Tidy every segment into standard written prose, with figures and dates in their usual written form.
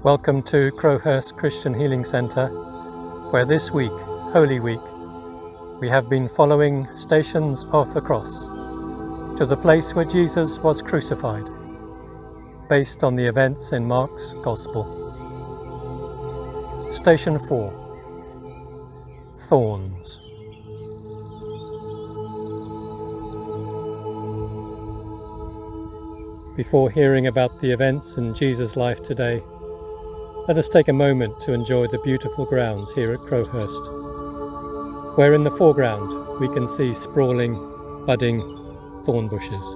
Welcome to Crowhurst Christian Healing Centre, where this week, Holy Week, we have been following Stations of the Cross to the place where Jesus was crucified, based on the events in Mark's Gospel. Station 4, Thorns. Before hearing about the events in Jesus' life today, let us take a moment to enjoy the beautiful grounds here at Crowhurst, where in the foreground we can see sprawling, budding thorn bushes.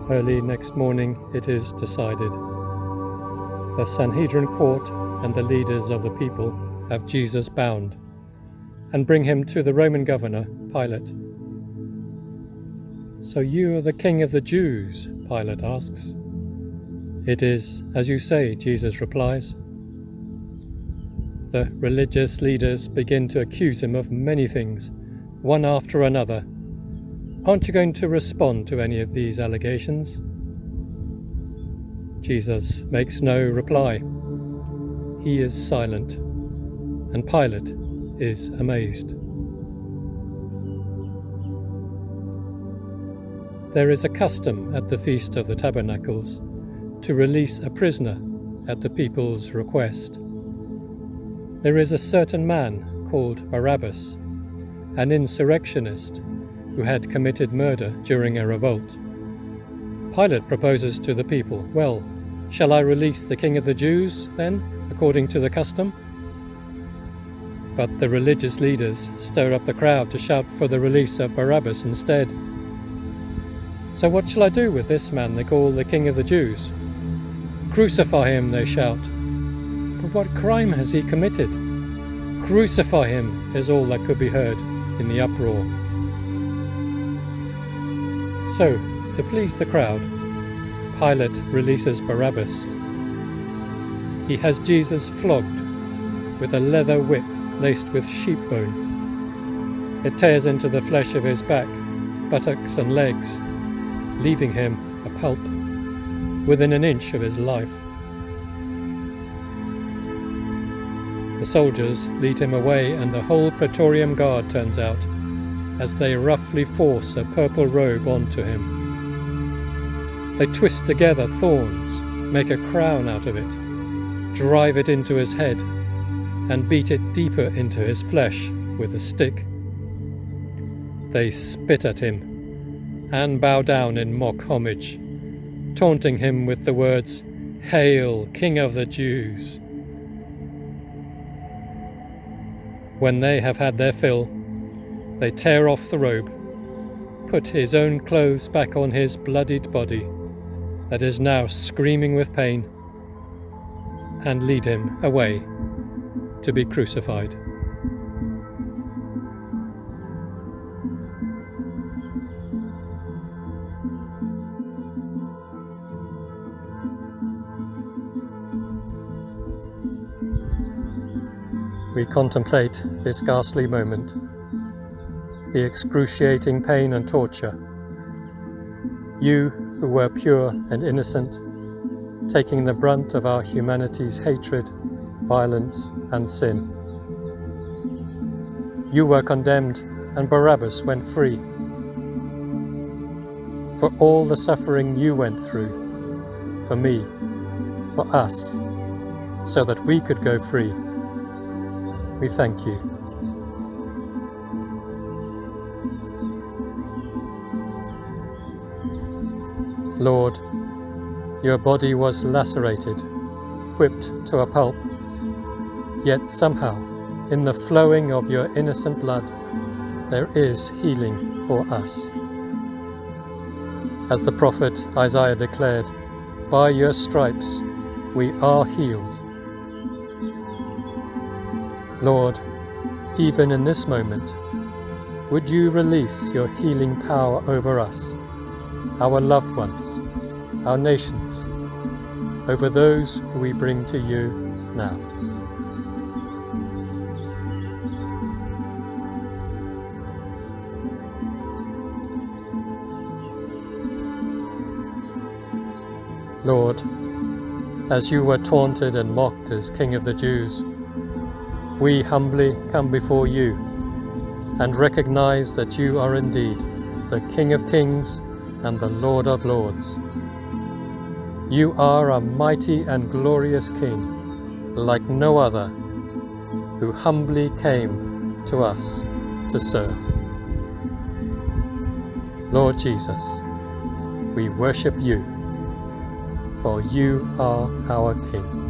Early next morning it is decided. The Sanhedrin court and the leaders of the people have Jesus bound and bring him to the Roman governor, Pilate. "So you are the king of the Jews?" Pilate asks. "It is as you say," Jesus replies. The religious leaders begin to accuse him of many things, one after another. "Aren't you going to respond to any of these allegations?" Jesus makes no reply. He is silent, and Pilate is amazed. There is a custom at the Feast of the Tabernacles to release a prisoner at the people's request. There is a certain man called Barabbas, an insurrectionist who had committed murder during a revolt. Pilate proposes to the people, "Well, shall I release the king of the Jews, then, according to the custom?" But the religious leaders stir up the crowd to shout for the release of Barabbas instead. "So what shall I do with this man they call the king of the Jews?" "Crucify him," they shout. "But what crime has he committed?" "Crucify him," is all that could be heard in the uproar. So, to please the crowd, Pilate releases Barabbas. He has Jesus flogged with a leather whip laced with sheep bone. It tears into the flesh of his back, buttocks and legs, leaving him a pulp within an inch of his life. The soldiers lead him away, and the whole Praetorian Guard turns out as they roughly force a purple robe onto him. They twist together thorns, make a crown out of it, drive it into his head, and beat it deeper into his flesh with a stick. They spit at him and bow down in mock homage, taunting him with the words, "Hail, King of the Jews!" When they have had their fill, they tear off the robe, put his own clothes back on his bloodied body that is now screaming with pain, and lead him away to be crucified. We contemplate this ghastly moment, the excruciating pain and torture. You who were pure and innocent, taking the brunt of our humanity's hatred, violence, and sin. You were condemned, and Barabbas went free. For all the suffering you went through, for me, for us, so that we could go free, we thank you. Lord, your body was lacerated whipped to a pulp, yet somehow, in the flowing of your innocent blood, there is healing for us. As the prophet Isaiah declared, by your stripes we are healed. Lord, even in this moment, would you release your healing power over us, our loved ones, our nations, over those who we bring to you now. Lord, as you were taunted and mocked as King of the Jews, we humbly come before you and recognize that you are indeed the King of Kings and the Lord of Lords. You are a mighty and glorious King, like no other, who humbly came to us to serve. Lord Jesus, we worship you, for you are our King.